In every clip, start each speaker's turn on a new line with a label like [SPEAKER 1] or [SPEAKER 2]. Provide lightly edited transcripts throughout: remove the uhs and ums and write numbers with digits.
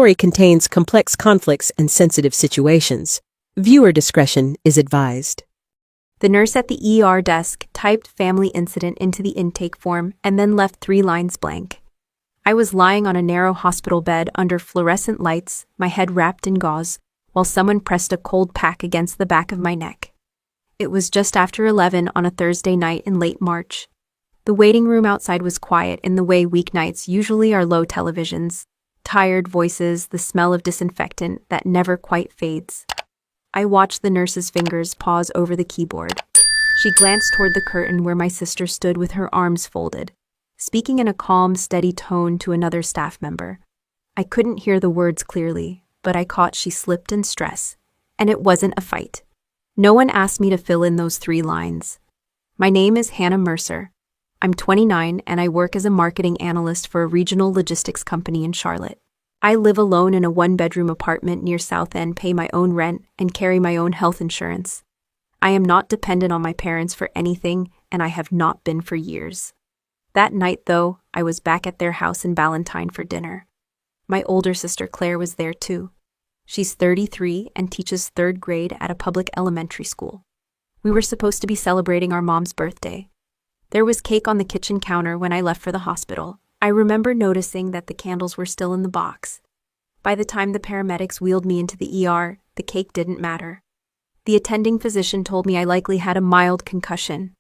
[SPEAKER 1] story contains complex conflicts and sensitive situations. Viewer discretion is advised.
[SPEAKER 2] The nurse at the ER desk typed family incident into the intake form and then left 3 lines blank. I was lying on a narrow hospital bed under fluorescent lights, my head wrapped in gauze, while someone pressed a cold pack against the back of my neck. It was just after 11 on a Thursday night in late March. The waiting room outside was quiet in the way weeknights usually are. Low televisions, tired voices, the smell of disinfectant that never quite fades. I watched the nurse's fingers pause over the keyboard. She glanced toward the curtain where my sister stood with her arms folded, speaking in a calm, steady tone to another staff member. I couldn't hear the words clearly, but I caught she slipped in stress, and it wasn't a fight. No one asked me to fill in those 3 lines. My name is Hannah Mercer. I'm 29 and I work as a marketing analyst for a regional logistics company in Charlotte. I live alone in a 1-bedroom apartment near South End, pay my own rent, and carry my own health insurance. I am not dependent on my parents for anything, and I have not been for years. That night, though, I was back at their house in Ballantyne for dinner. My older sister Claire was there too. She's 33 and teaches 3rd grade at a public elementary school. We were supposed to be celebrating our mom's birthday. There was cake on the kitchen counter when I left for the hospital. I remember noticing that the candles were still in the box. By the time the paramedics wheeled me into the ER, the cake didn't matter. The attending physician told me I likely had a mild concussion.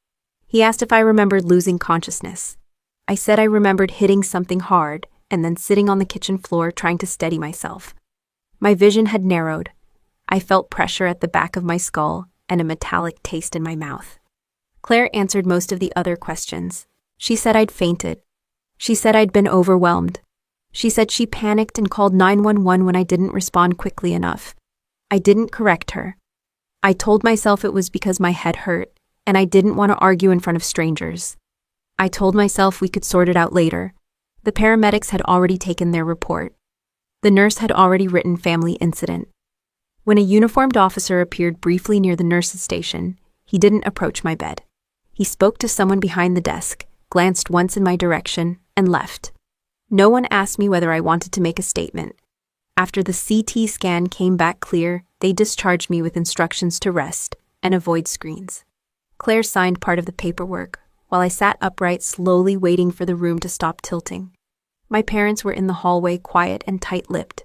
[SPEAKER 2] He asked if I remembered losing consciousness. I said I remembered hitting something hard and then sitting on the kitchen floor trying to steady myself. My vision had narrowed. I felt pressure at the back of my skull and a metallic taste in my mouth. Claire answered most of the other questions. She said I'd fainted. She said I'd been overwhelmed. She said she panicked and called 911 when I didn't respond quickly enough. I didn't correct her. I told myself it was because my head hurt, and I didn't want to argue in front of strangers. I told myself we could sort it out later. The paramedics had already taken their report. The nurse had already written family incident. When a uniformed officer appeared briefly near the nurse's station, he didn't approach my bed. He spoke to someone behind the desk, glanced once in my direction, and left. No one asked me whether I wanted to make a statement. After the CT scan came back clear, they discharged me with instructions to rest and avoid screens. Claire signed part of the paperwork, while I sat upright, slowly waiting for the room to stop tilting. My parents were in the hallway, quiet and tight-lipped.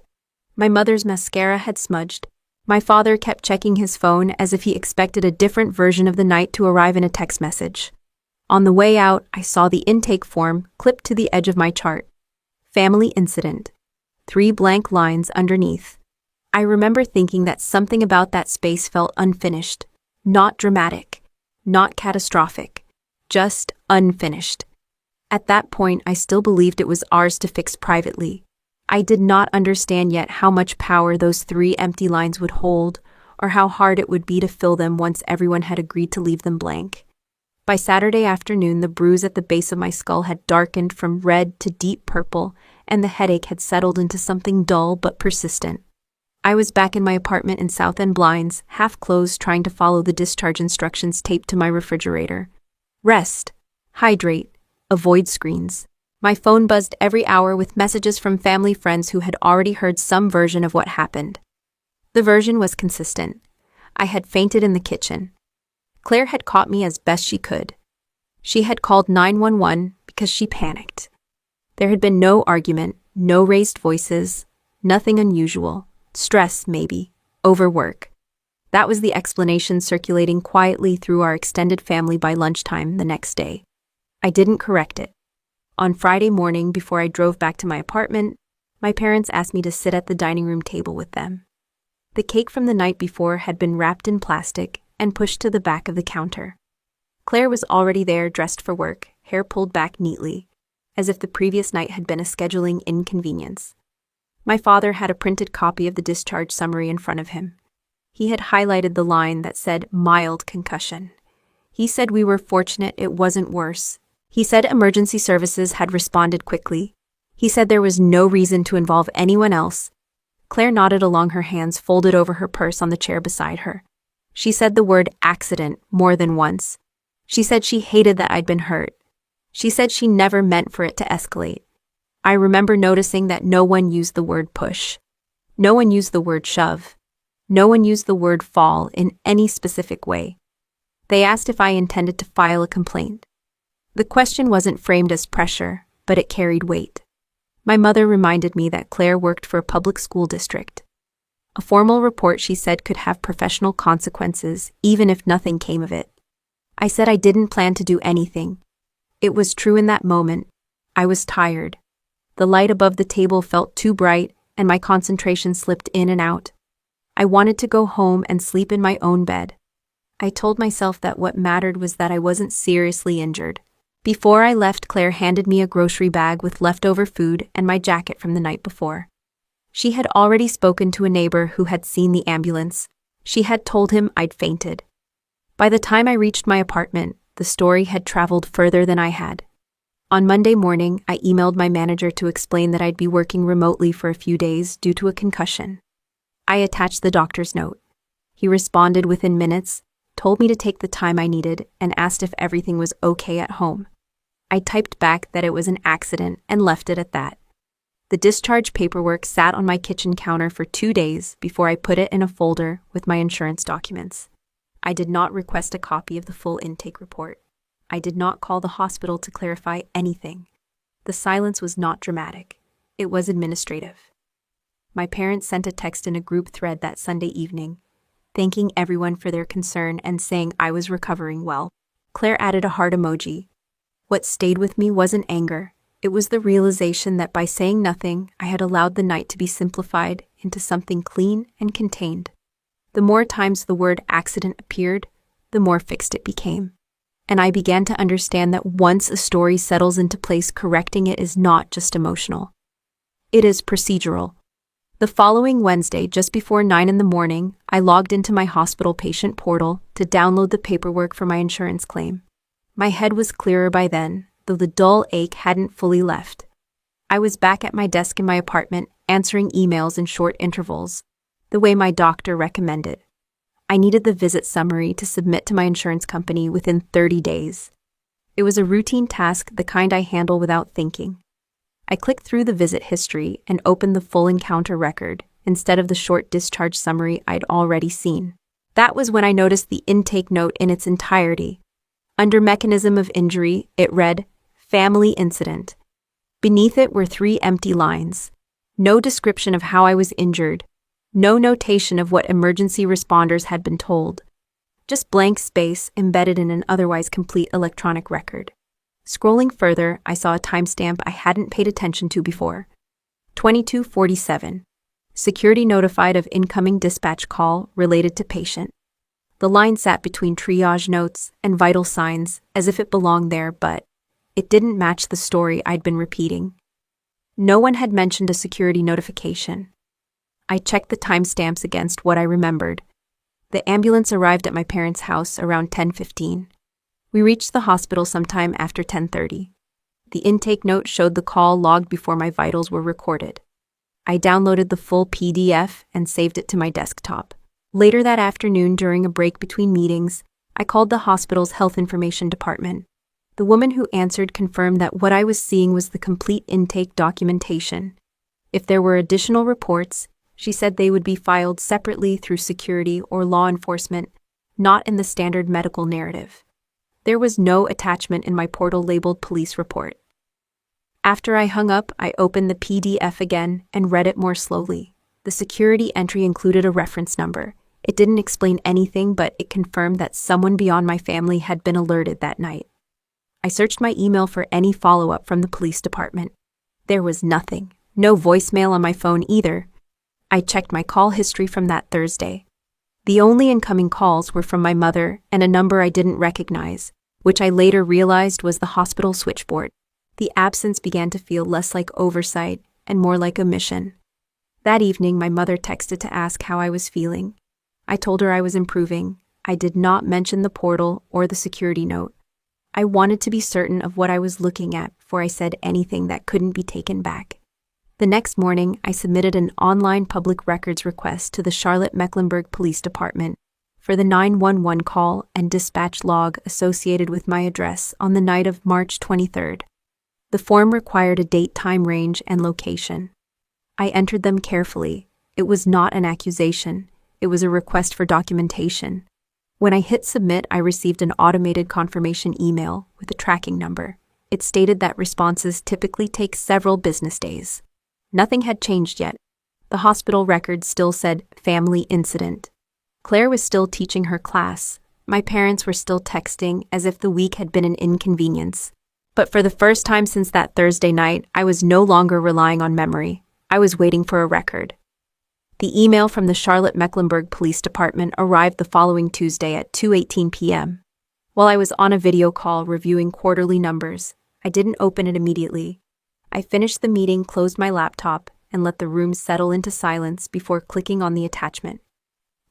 [SPEAKER 2] My mother's mascara had smudged. My father kept checking his phone as if he expected a different version of the night to arrive in a text message. On the way out, I saw the intake form clipped to the edge of my chart. Family incident. 3 blank lines underneath. I remember thinking that something about that space felt unfinished, not dramatic, not catastrophic, just unfinished. At that point, I still believed it was ours to fix privately. I did not understand yet how much power those 3 empty lines would hold, or how hard it would be to fill them once everyone had agreed to leave them blank. By Saturday afternoon, the bruise at the base of my skull had darkened from red to deep purple, and the headache had settled into something dull but persistent. I was back in my apartment in South End, blinds half closed, trying to follow the discharge instructions taped to my refrigerator. Rest, hydrate, avoid screens. My phone buzzed every hour with messages from family friends who had already heard some version of what happened. The version was consistent. I had fainted in the kitchen. Claire had caught me as best she could. She had called 911 because she panicked. There had been no argument, no raised voices, nothing unusual. Stress, maybe. Overwork. That was the explanation circulating quietly through our extended family by lunchtime the next day. I didn't correct it. On Friday morning, before I drove back to my apartment, my parents asked me to sit at the dining room table with them. The cake from the night before had been wrapped in plastic and pushed to the back of the counter. Claire was already there, dressed for work, hair pulled back neatly, as if the previous night had been a scheduling inconvenience. My father had a printed copy of the discharge summary in front of him. He had highlighted the line that said mild concussion. He said we were fortunate it wasn't worse. He said emergency services had responded quickly. He said there was no reason to involve anyone else. Claire nodded along, her hands folded over her purse on the chair beside her. She said the word accident more than once. She said she hated that I'd been hurt. She said she never meant for it to escalate. I remember noticing that no one used the word push. No one used the word shove. No one used the word fall in any specific way. They asked if I intended to file a complaint. The question wasn't framed as pressure, but it carried weight. My mother reminded me that Claire worked for a public school district. A formal report, she said, could have professional consequences, even if nothing came of it. I said I didn't plan to do anything. It was true in that moment. I was tired. The light above the table felt too bright, and my concentration slipped in and out. I wanted to go home and sleep in my own bed. I told myself that what mattered was that I wasn't seriously injured. Before I left, Claire handed me a grocery bag with leftover food and my jacket from the night before. She had already spoken to a neighbor who had seen the ambulance. She had told him I'd fainted. By the time I reached my apartment, the story had traveled further than I had. On Monday morning, I emailed my manager to explain that I'd be working remotely for a few days due to a concussion. I attached the doctor's note. He responded within minutes, told me to take the time I needed, and asked if everything was okay at home. I typed back that it was an accident and left it at that. The discharge paperwork sat on my kitchen counter for 2 days before I put it in a folder with my insurance documents. I did not request a copy of the full intake report. I did not call the hospital to clarify anything. The silence was not dramatic. It was administrative. My parents sent a text in a group thread that Sunday evening, thanking everyone for their concern and saying I was recovering well. Claire added a heart emoji. What stayed with me wasn't anger. It was the realization that by saying nothing, I had allowed the night to be simplified into something clean and contained. The more times the word accident appeared, the more fixed it became. And I began to understand that once a story settles into place, correcting it is not just emotional. It is procedural. The following Wednesday, just before 9 a.m, I logged into my hospital patient portal to download the paperwork for my insurance claim. My head was clearer by then, though the dull ache hadn't fully left. I was back at my desk in my apartment, answering emails in short intervals, the way my doctor recommended. I needed the visit summary to submit to my insurance company within 30 days. It was a routine task, the kind I handle without thinking. I clicked through the visit history and opened the full encounter record instead of the short discharge summary I'd already seen. That was when I noticed the intake note in its entirety. Under mechanism of injury, it read, "Family incident." Beneath it were 3 empty lines. No description of how I was injured. No notation of what emergency responders had been told. Just blank space embedded in an otherwise complete electronic record. Scrolling further, I saw a timestamp I hadn't paid attention to before. 22:47. Security notified of incoming dispatch call related to patient. The line sat between triage notes and vital signs as if it belonged there, but it didn't match the story I'd been repeating. No one had mentioned a security notification. I checked the timestamps against what I remembered. The ambulance arrived at my parents' house around 10:15. We reached the hospital sometime after 10:30. The intake note showed the call logged before my vitals were recorded. I downloaded the full PDF and saved it to my desktop. Later that afternoon, during a break between meetings, I called the hospital's health information department. The woman who answered confirmed that what I was seeing was the complete intake documentation. If there were additional reports, she said they would be filed separately through security or law enforcement, not in the standard medical narrative. There was no attachment in my portal labeled police report. After I hung up, I opened the PDF again and read it more slowly. The security entry included a reference number. It didn't explain anything, but it confirmed that someone beyond my family had been alerted that night. I searched my email for any follow-up from the police department. There was nothing. No voicemail on my phone either. I checked my call history from that Thursday. The only incoming calls were from my mother and a number I didn't recognize, which I later realized was the hospital switchboard. The absence began to feel less like oversight and more like omission. That evening, my mother texted to ask how I was feeling. I told her I was improving. I did not mention the portal or the security note. I wanted to be certain of what I was looking at before I said anything that couldn't be taken back. The next morning, I submitted an online public records request to the Charlotte-Mecklenburg Police Department for the 911 call and dispatch log associated with my address on the night of March 23rd. The form required a date, time range, and location. I entered them carefully, It was not an accusation. It was a request for documentation. When I hit submit, I received an automated confirmation email with a tracking number. It stated that responses typically take several business days. Nothing had changed yet. The hospital record still said family incident. Claire was still teaching her class. My parents were still texting as if the week had been an inconvenience. But for the first time since that Thursday night, I was no longer relying on memory. I was waiting for a record. The email from the Charlotte-Mecklenburg Police Department arrived the following Tuesday at 2:18 p.m. While I was on a video call reviewing quarterly numbers, I didn't open it immediately. I finished the meeting, closed my laptop, and let the room settle into silence before clicking on the attachment.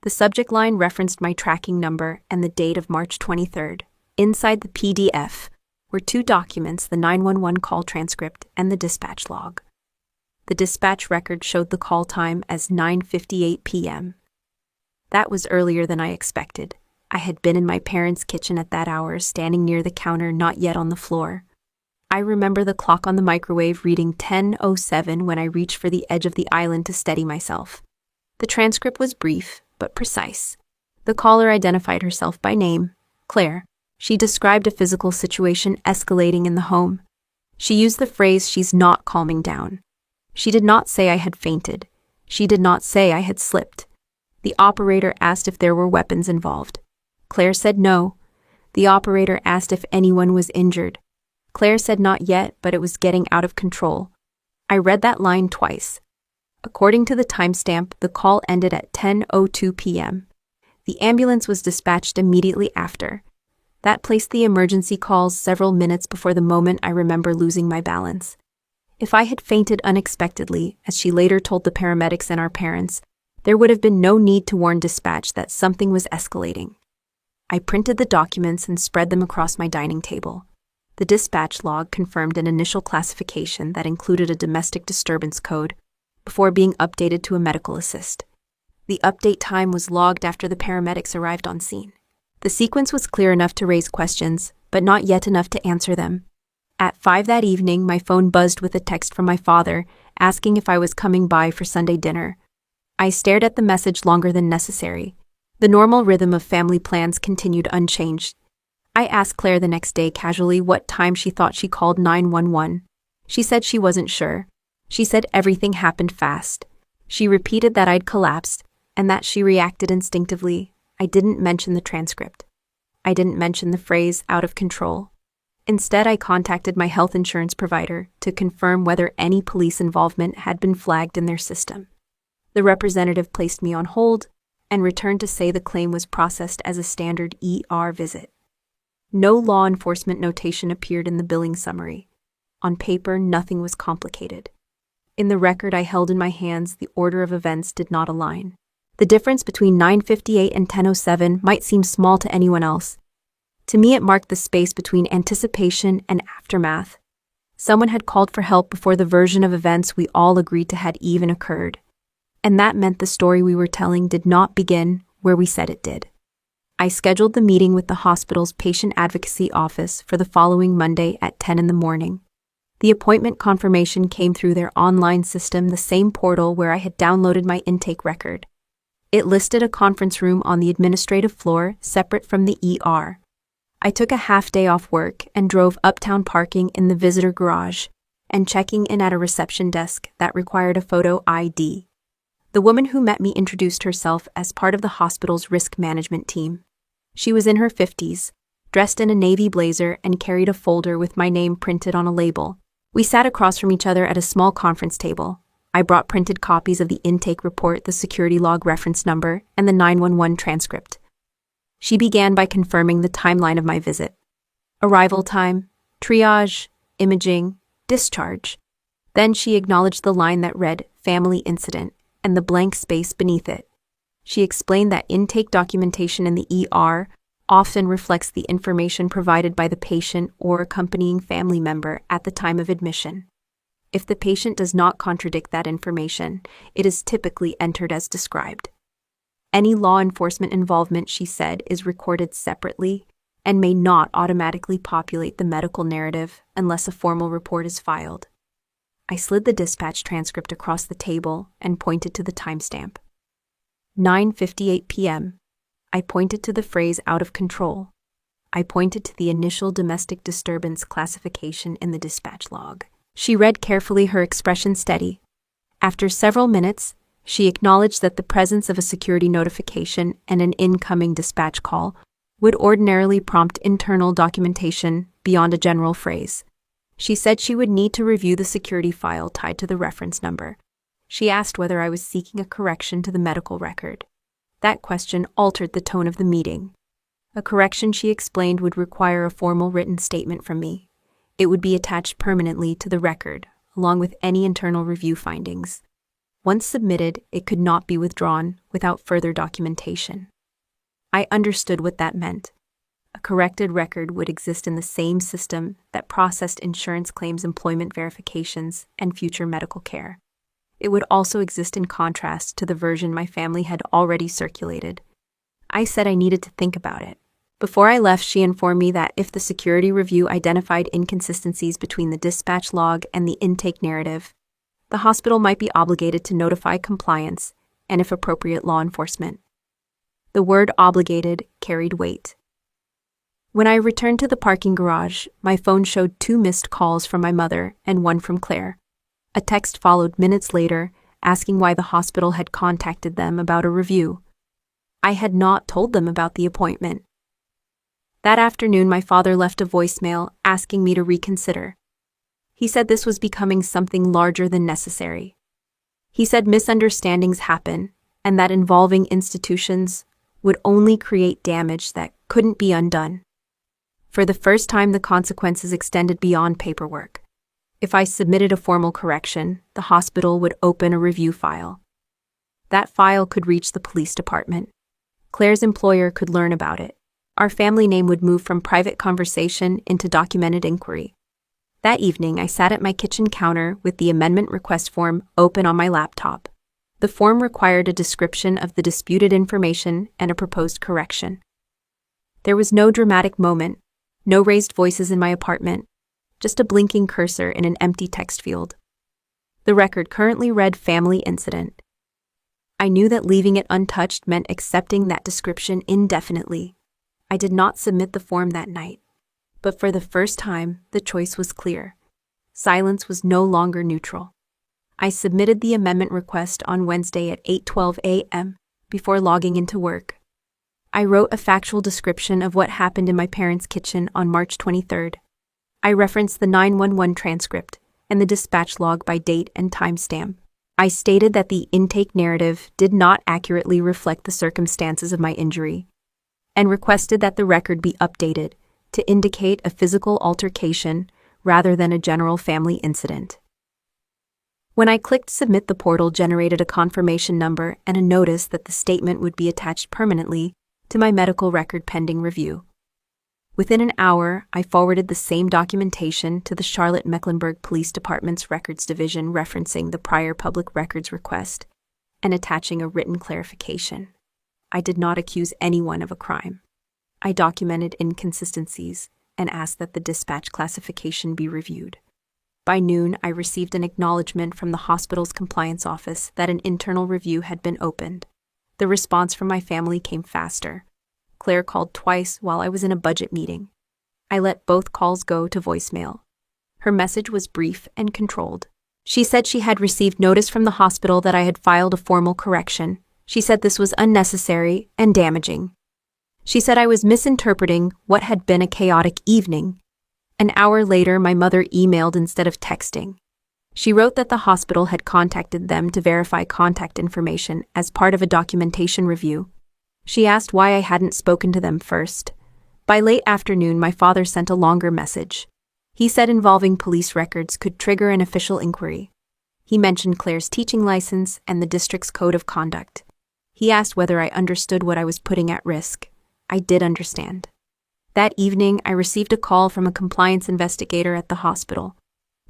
[SPEAKER 2] The subject line referenced my tracking number and the date of March 23rd. Inside the PDF were two documents, the 911 call transcript and the dispatch log. The dispatch record showed the call time as 9:58 p.m. That was earlier than I expected. I had been in my parents' kitchen at that hour, standing near the counter, not yet on the floor. I remember the clock on the microwave reading 10:07 when I reached for the edge of the island to steady myself. The transcript was brief, but precise. The caller identified herself by name, Claire. She described a physical situation escalating in the home. She used the phrase, "she's not calming down." She did not say I had fainted. She did not say I had slipped. The operator asked if there were weapons involved. Claire said no. The operator asked if anyone was injured. Claire said not yet, but it was getting out of control. I read that line twice. According to the timestamp, the call ended at 10:02 p.m. The ambulance was dispatched immediately after. That placed the emergency calls several minutes before the moment I remember losing my balance. If I had fainted unexpectedly, as she later told the paramedics and our parents, there would have been no need to warn dispatch that something was escalating. I printed the documents and spread them across my dining table. The dispatch log confirmed an initial classification that included a domestic disturbance code before being updated to a medical assist. The update time was logged after the paramedics arrived on scene. The sequence was clear enough to raise questions, but not yet enough to answer them. At 5 that evening, my phone buzzed with a text from my father, asking if I was coming by for Sunday dinner. I stared at the message longer than necessary. The normal rhythm of family plans continued unchanged. I asked Claire the next day casually what time she thought she called 911. She said she wasn't sure. She said everything happened fast. She repeated that I'd collapsed, and that she reacted instinctively. I didn't mention the transcript. I didn't mention the phrase "out of control." Instead, I contacted my health insurance provider to confirm whether any police involvement had been flagged in their system. The representative placed me on hold and returned to say the claim was processed as a standard ER visit. No law enforcement notation appeared in the billing summary. On paper, nothing was complicated. In the record I held in my hands, the order of events did not align. The difference between 9:58 and 10:07 might seem small to anyone else. To me, it marked the space between anticipation and aftermath. Someone had called for help before the version of events we all agreed to had even occurred. And that meant the story we were telling did not begin where we said it did. I scheduled the meeting with the hospital's patient advocacy office for the following Monday at 10 in the morning. The appointment confirmation came through their online system, the same portal where I had downloaded my intake record. It listed a conference room on the administrative floor, separate from the ER. I took a half day off work and drove uptown, parking in the visitor garage and checking in at a reception desk that required a photo ID. The woman who met me introduced herself as part of the hospital's risk management team. She was in her 50s, dressed in a navy blazer, and carried a folder with my name printed on a label. We sat across from each other at a small conference table. I brought printed copies of the intake report, the security log reference number, and the 911 transcript. She began by confirming the timeline of my visit. Arrival time, triage, imaging, discharge. Then she acknowledged the line that read family incident and the blank space beneath it. She explained that intake documentation in the ER often reflects the information provided by the patient or accompanying family member at the time of admission. If the patient does not contradict that information, it is typically entered as described. Any law enforcement involvement, she said, is recorded separately and may not automatically populate the medical narrative unless a formal report is filed. I slid the dispatch transcript across the table and pointed to the timestamp. 9:58 p.m. I pointed to the phrase out of control. I pointed to the initial domestic disturbance classification in the dispatch log. She read carefully, her expression steady. After several minutes, she acknowledged that the presence of a security notification and an incoming dispatch call would ordinarily prompt internal documentation beyond a general phrase. She said she would need to review the security file tied to the reference number. She asked whether I was seeking a correction to the medical record. That question altered the tone of the meeting. A correction, she explained, would require a formal written statement from me. It would be attached permanently to the record, along with any internal review findings. Once submitted, it could not be withdrawn without further documentation. I understood what that meant. A corrected record would exist in the same system that processed insurance claims, employment verifications, and future medical care. It would also exist in contrast to the version my family had already circulated. I said I needed to think about it. Before I left, she informed me that if the security review identified inconsistencies between the dispatch log and the intake narrative, the hospital might be obligated to notify compliance and, if appropriate, law enforcement. The word obligated carried weight. When I returned to the parking garage, my phone showed 2 missed calls from my mother and 1 from Claire. A text followed minutes later, asking why the hospital had contacted them about a review. I had not told them about the appointment. That afternoon, my father left a voicemail asking me to reconsider. He said this was becoming something larger than necessary. He said misunderstandings happen, and that involving institutions would only create damage that couldn't be undone. For the first time, the consequences extended beyond paperwork. If I submitted a formal correction, the hospital would open a review file. That file could reach the police department. Claire's employer could learn about it. Our family name would move from private conversation into documented inquiry. That evening, I sat at my kitchen counter with the amendment request form open on my laptop. The form required a description of the disputed information and a proposed correction. There was no dramatic moment, no raised voices in my apartment, just a blinking cursor in an empty text field. The record currently read family incident. I knew that leaving it untouched meant accepting that description indefinitely. I did not submit the form that night, but for the first time, the choice was clear. Silence was no longer neutral. I submitted the amendment request on Wednesday at 8:12 a.m. before logging into work. I wrote a factual description of what happened in my parents' kitchen on March 23rd. I referenced the 911 transcript and the dispatch log by date and timestamp. I stated that the intake narrative did not accurately reflect the circumstances of my injury, and requested that the record be updated to indicate a physical altercation rather than a general family incident. When I clicked submit, the portal generated a confirmation number and a notice that the statement would be attached permanently to my medical record pending review. Within an hour, I forwarded the same documentation to the Charlotte-Mecklenburg Police Department's Records Division, referencing the prior public records request and attaching a written clarification. I did not accuse anyone of a crime. I documented inconsistencies and asked that the dispatch classification be reviewed. By noon, I received an acknowledgement from the hospital's compliance office that an internal review had been opened. The response from my family came faster. Claire called twice while I was in a budget meeting. I let both calls go to voicemail. Her message was brief and controlled. She said she had received notice from the hospital that I had filed a formal correction. She said this was unnecessary and damaging. She said I was misinterpreting what had been a chaotic evening. An hour later, my mother emailed instead of texting. She wrote that the hospital had contacted them to verify contact information as part of a documentation review. She asked why I hadn't spoken to them first. By late afternoon, my father sent a longer message. He said involving police records could trigger an official inquiry. He mentioned Claire's teaching license and the district's code of conduct. He asked whether I understood what I was putting at risk. I did understand. That evening, I received a call from a compliance investigator at the hospital.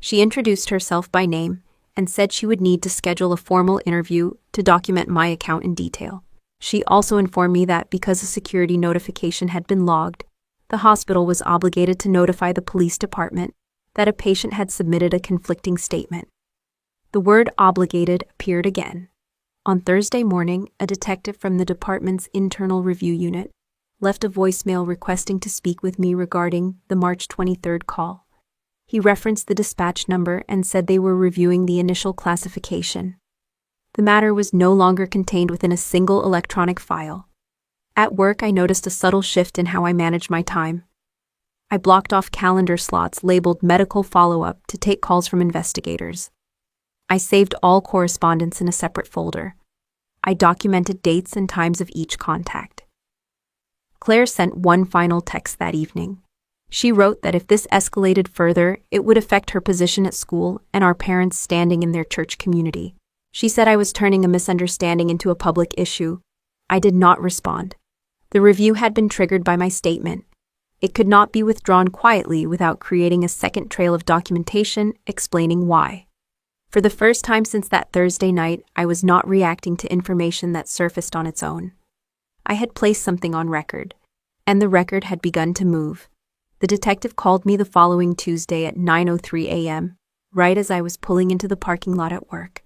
[SPEAKER 2] She introduced herself by name and said she would need to schedule a formal interview to document my account in detail. She also informed me that because a security notification had been logged, the hospital was obligated to notify the police department that a patient had submitted a conflicting statement. The word obligated appeared again. On Thursday morning, a detective from the department's internal review unit left a voicemail requesting to speak with me regarding the March 23rd call. He referenced the dispatch number and said they were reviewing the initial classification. The matter was no longer contained within a single electronic file. At work, I noticed a subtle shift in how I manage my time. I blocked off calendar slots labeled medical follow-up to take calls from investigators. I saved all correspondence in a separate folder. I documented dates and times of each contact. Claire sent one final text that evening. She wrote that if this escalated further, it would affect her position at school and our parents' standing in their church community. She said I was turning a misunderstanding into a public issue. I did not respond. The review had been triggered by my statement. It could not be withdrawn quietly without creating a second trail of documentation explaining why. For the first time since that Thursday night, I was not reacting to information that surfaced on its own. I had placed something on record, and the record had begun to move. The detective called me the following Tuesday at 9:03 a.m., right as I was pulling into the parking lot at work.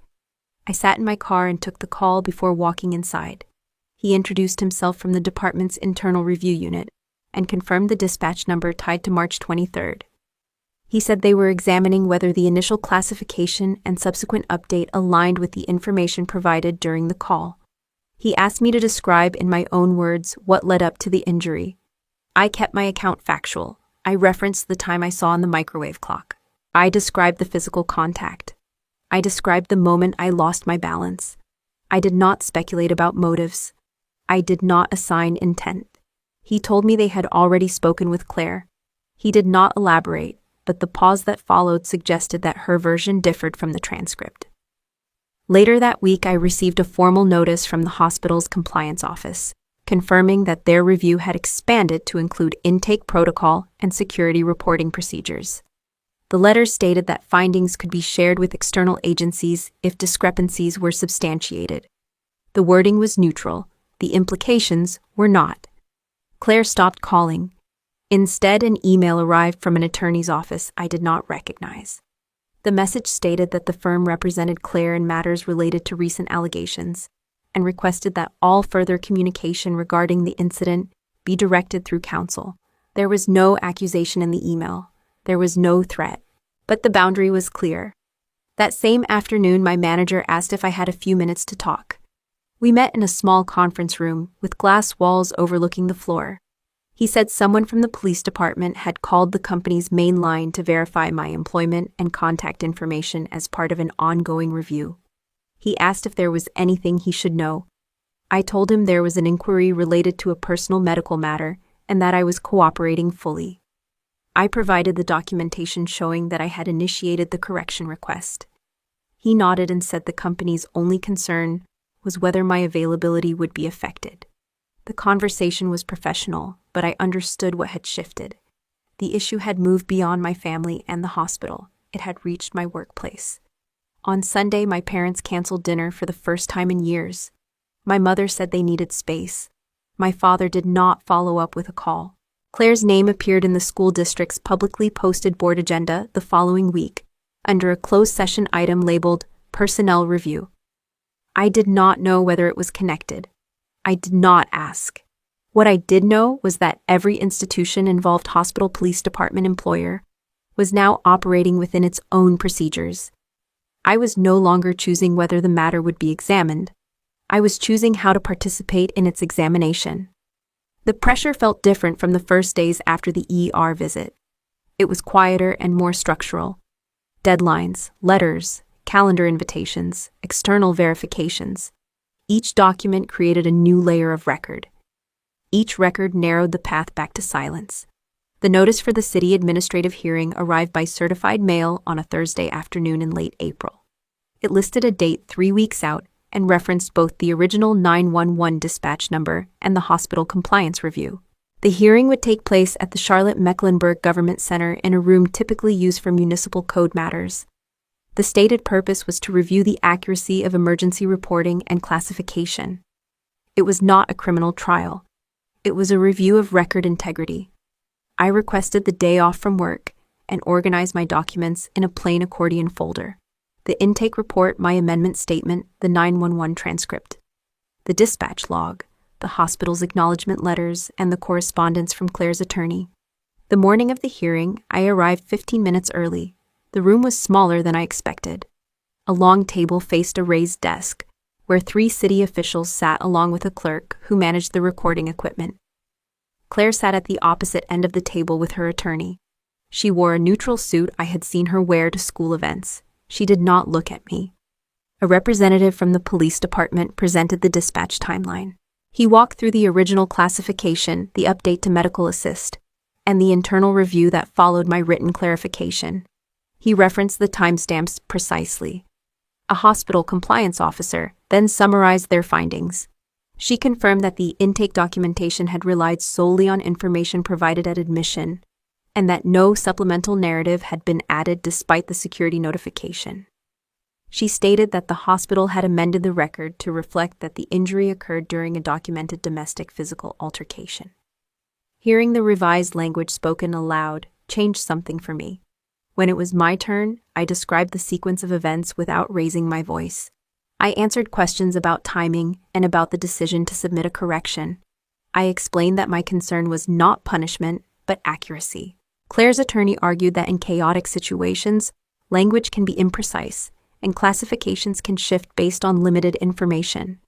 [SPEAKER 2] I sat in my car and took the call before walking inside. He introduced himself from the department's internal review unit and confirmed the dispatch number tied to March 23rd. He said they were examining whether the initial classification and subsequent update aligned with the information provided during the call. He asked me to describe in my own words what led up to the injury. I kept my account factual. I referenced the time I saw on the microwave clock. I described the physical contact. I described the moment I lost my balance. I did not speculate about motives. I did not assign intent. He told me they had already spoken with Claire. He did not elaborate, but the pause that followed suggested that her version differed from the transcript. Later that week, I received a formal notice from the hospital's compliance office, confirming that their review had expanded to include intake protocol and security reporting procedures. The letter stated that findings could be shared with external agencies if discrepancies were substantiated. The wording was neutral. The implications were not. Claire stopped calling. Instead, an email arrived from an attorney's office I did not recognize. The message stated that the firm represented Claire in matters related to recent allegations and requested that all further communication regarding the incident be directed through counsel. There was no accusation in the email. There was no threat. But the boundary was clear. That same afternoon, my manager asked if I had a few minutes to talk. We met in a small conference room with glass walls overlooking the floor. He said someone from the police department had called the company's main line to verify my employment and contact information as part of an ongoing review. He asked if there was anything he should know. I told him there was an inquiry related to a personal medical matter and that I was cooperating fully. I provided the documentation showing that I had initiated the correction request. He nodded and said the company's only concern was whether my availability would be affected. The conversation was professional, but I understood what had shifted. The issue had moved beyond my family and the hospital. It had reached my workplace. On Sunday, my parents canceled dinner for the first time in years. My mother said they needed space. My father did not follow up with a call. Claire's name appeared in the school district's publicly posted board agenda the following week, under a closed session item labeled Personnel Review. I did not know whether it was connected. I did not ask. What I did know was that every institution involved hospital police department employer was now operating within its own procedures. I was no longer choosing whether the matter would be examined. I was choosing how to participate in its examination. The pressure felt different from the first days after the ER visit. It was quieter and more structural. Deadlines, letters, calendar invitations, external verifications. Each document created a new layer of record. Each record narrowed the path back to silence. The notice for the city administrative hearing arrived by certified mail on a Thursday afternoon in late April. It listed a date 3 weeks out and referenced both the original 911 dispatch number and the hospital compliance review. The hearing would take place at the Charlotte-Mecklenburg Government Center in a room typically used for municipal code matters. The stated purpose was to review the accuracy of emergency reporting and classification. It was not a criminal trial. It was a review of record integrity. I requested the day off from work and organized my documents in a plain accordion folder. the intake report, my amendment statement, the 911 transcript, the dispatch log, the hospital's acknowledgement letters, and the correspondence from Claire's attorney. The morning of the hearing, I arrived 15 minutes early. The room was smaller than I expected. A long table faced a raised desk, where 3 city officials sat along with a clerk who managed the recording equipment. Claire sat at the opposite end of the table with her attorney. She wore a neutral suit I had seen her wear to school events. She did not look at me. A representative from the police department presented the dispatch timeline. He walked through the original classification, the update to medical assist, and the internal review that followed my written clarification. He referenced the timestamps precisely. A hospital compliance officer then summarized their findings. She confirmed that the intake documentation had relied solely on information provided at admission, and that no supplemental narrative had been added despite the security notification. She stated that the hospital had amended the record to reflect that the injury occurred during a documented domestic physical altercation. Hearing the revised language spoken aloud changed something for me. When it was my turn, I described the sequence of events without raising my voice. I answered questions about timing and about the decision to submit a correction. I explained that my concern was not punishment, but accuracy. Claire's attorney argued that in chaotic situations, language can be imprecise, and classifications can shift based on limited information.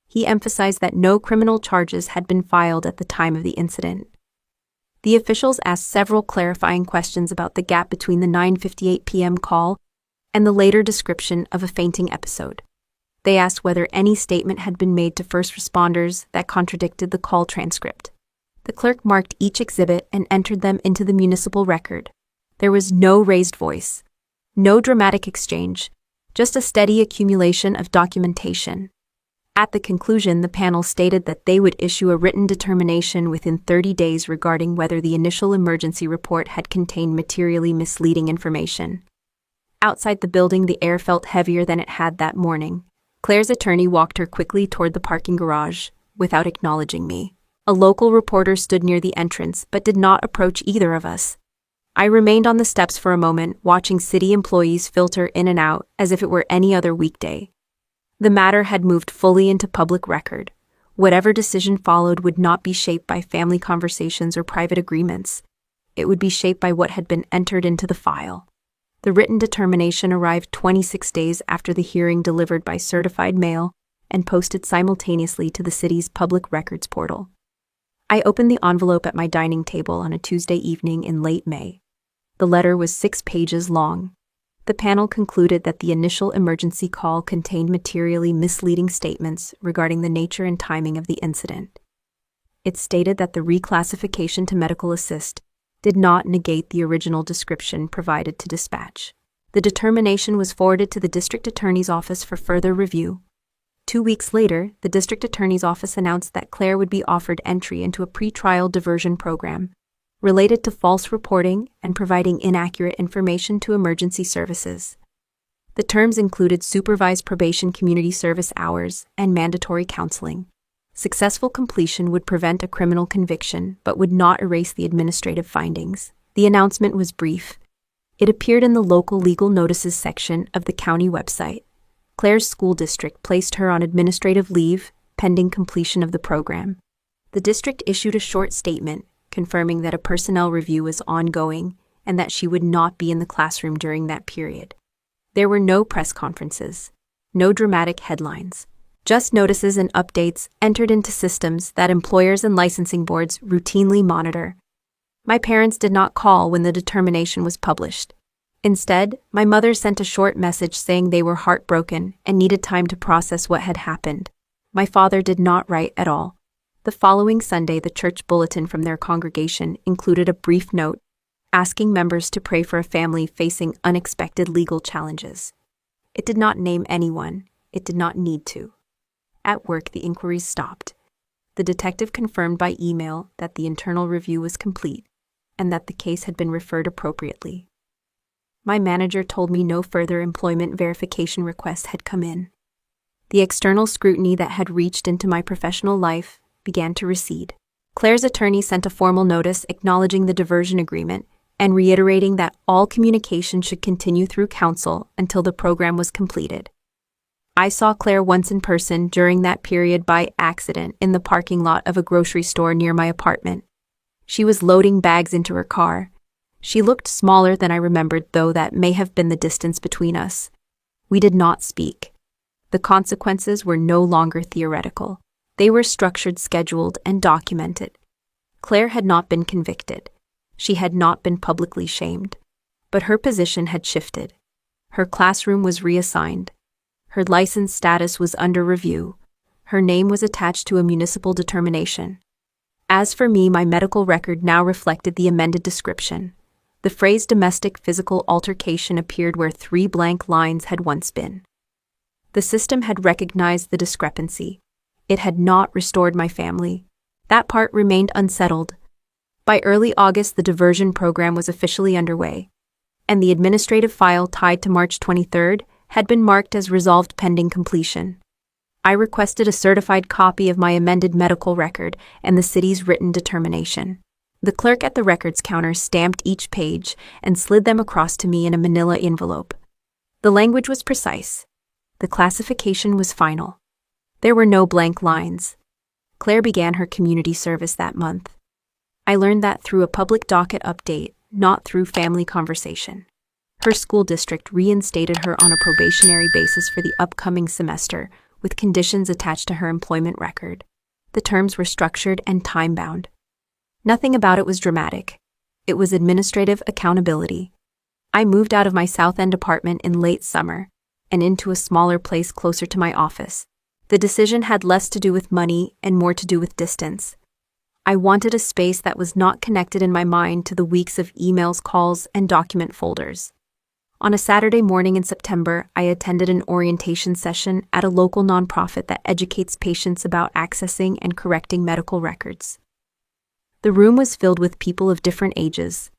[SPEAKER 2] He emphasized that no criminal charges had been filed at the time of the incident. The officials asked several clarifying questions about the gap between the 9:58 p.m. call and the later description of a fainting episode. They asked whether any statement had been made to first responders that contradicted the call transcript. The clerk marked each exhibit and entered them into the municipal record. There was no raised voice, no dramatic exchange, just a steady accumulation of documentation. At the conclusion, the panel stated that they would issue a written determination within 30 days regarding whether the initial emergency report had contained materially misleading information. Outside the building, the air felt heavier than it had that morning. Claire's attorney walked her quickly toward the parking garage, without acknowledging me. A local reporter stood near the entrance, but did not approach either of us. I remained on the steps for a moment, watching city employees filter in and out as if it were any other weekday. The matter had moved fully into public record. Whatever decision followed would not be shaped by family conversations or private agreements. It would be shaped by what had been entered into the file. The written determination arrived 26 days after the hearing, delivered by certified mail and posted simultaneously to the city's public records portal. I opened the envelope at my dining table on a Tuesday evening in late May. The letter was 6 pages long. The panel concluded that the initial emergency call contained materially misleading statements regarding the nature and timing of the incident. It stated that the reclassification to medical assist did not negate the original description provided to dispatch. The determination was forwarded to the district attorney's office for further review. 2 weeks later, the district attorney's office announced that Claire would be offered entry into a pretrial diversion program related to false reporting and providing inaccurate information to emergency services. The terms included supervised probation, community service hours, and mandatory counseling. Successful completion would prevent a criminal conviction, but would not erase the administrative findings. The announcement was brief. It appeared in the local legal notices section of the county website. Claire's school district placed her on administrative leave pending completion of the program. The district issued a short statement confirming that a personnel review was ongoing and that she would not be in the classroom during that period. There were no press conferences, no dramatic headlines, just notices and updates entered into systems that employers and licensing boards routinely monitor. My parents did not call when the determination was published. Instead, my mother sent a short message saying they were heartbroken and needed time to process what had happened. My father did not write at all. The following Sunday, the church bulletin from their congregation included a brief note asking members to pray for a family facing unexpected legal challenges. It did not name anyone. It did not need to. At work, the inquiries stopped. The detective confirmed by email that the internal review was complete and that the case had been referred appropriately. My manager told me no further employment verification requests had come in. The external scrutiny that had reached into my professional life began to recede. Claire's attorney sent a formal notice acknowledging the diversion agreement and reiterating that all communication should continue through counsel until the program was completed. I saw Claire once in person during that period by accident in the parking lot of a grocery store near my apartment. She was loading bags into her car. She looked smaller than I remembered, though that may have been the distance between us. We did not speak. The consequences were no longer theoretical. They were structured, scheduled, and documented. Claire had not been convicted. She had not been publicly shamed. But her position had shifted. Her classroom was reassigned. Her license status was under review. Her name was attached to a municipal determination. As for me, my medical record now reflected the amended description. The phrase domestic physical altercation appeared where 3 blank lines had once been. The system had recognized the discrepancy. It had not restored my family. That part remained unsettled. By early August, the diversion program was officially underway, and the administrative file tied to March 23rd had been marked as resolved pending completion. I requested a certified copy of my amended medical record and the city's written determination. The clerk at the records counter stamped each page and slid them across to me in a manila envelope. The language was precise. The classification was final. There were no blank lines. Claire began her community service that month. I learned that through a public docket update, not through family conversation. Her school district reinstated her on a probationary basis for the upcoming semester, with conditions attached to her employment record. The terms were structured and time-bound. Nothing about it was dramatic. It was administrative accountability. I moved out of my South End apartment in late summer and into a smaller place closer to my office. The decision had less to do with money and more to do with distance. I wanted a space that was not connected in my mind to the weeks of emails, calls, and document folders. On a Saturday morning in September, I attended an orientation session at a local nonprofit that educates patients about accessing and correcting medical records. The room was filled with people of different ages,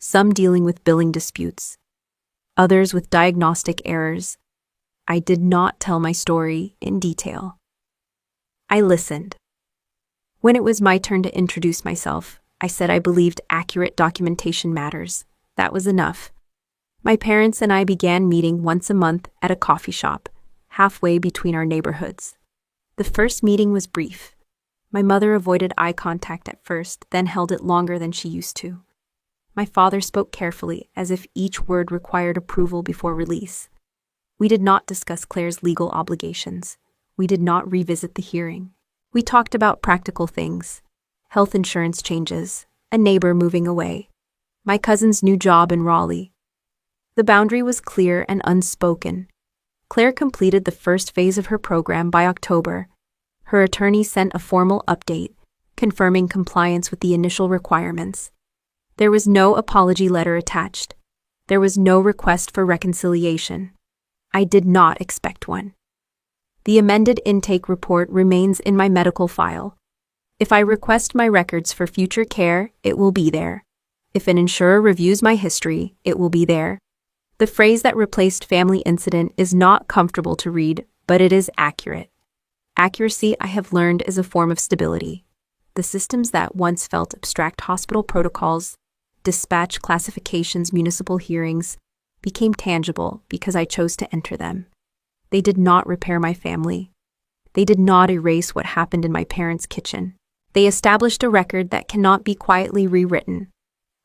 [SPEAKER 2] some dealing with billing disputes, others with diagnostic errors. I did not tell my story in detail. I listened. When it was my turn to introduce myself, I said I believed accurate documentation matters. That was enough. My parents and I began meeting once a month at a coffee shop, halfway between our neighborhoods. The first meeting was brief. My mother avoided eye contact at first, then held it longer than she used to. My father spoke carefully, as if each word required approval before release. We did not discuss Claire's legal obligations. We did not revisit the hearing. We talked about practical things: health insurance changes, a neighbor moving away, my cousin's new job in Raleigh. The boundary was clear and unspoken. Claire completed the first phase of her program by October. Her attorney sent a formal update, confirming compliance with the initial requirements. There was no apology letter attached. There was no request for reconciliation. I did not expect one. The amended intake report remains in my medical file. If I request my records for future care, it will be there. If an insurer reviews my history, it will be there. The phrase that replaced family incident is not comfortable to read, but it is accurate. Accuracy, I have learned, is a form of stability. The systems that once felt abstract: hospital protocols, dispatch classifications, municipal hearings, became tangible because I chose to enter them. They did not repair my family. They did not erase what happened in my parents' kitchen. They established a record that cannot be quietly rewritten.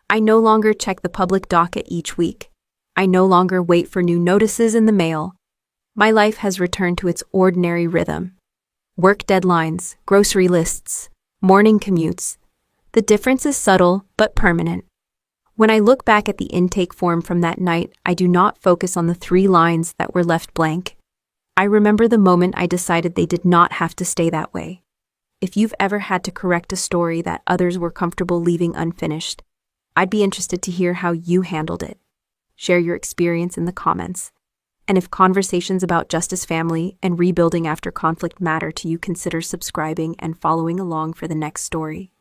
[SPEAKER 2] I no longer check the public docket each week. I no longer wait for new notices in the mail. My life has returned to its ordinary rhythm. Work deadlines, grocery lists, morning commutes. The difference is subtle but permanent. When I look back at the intake form from that night, I do not focus on the 3 lines that were left blank. I remember the moment I decided they did not have to stay that way. If you've ever had to correct a story that others were comfortable leaving unfinished, I'd be interested to hear how you handled it. Share your experience in the comments. And if conversations about justice, family, and rebuilding after conflict matter to you, consider subscribing and following along for the next story.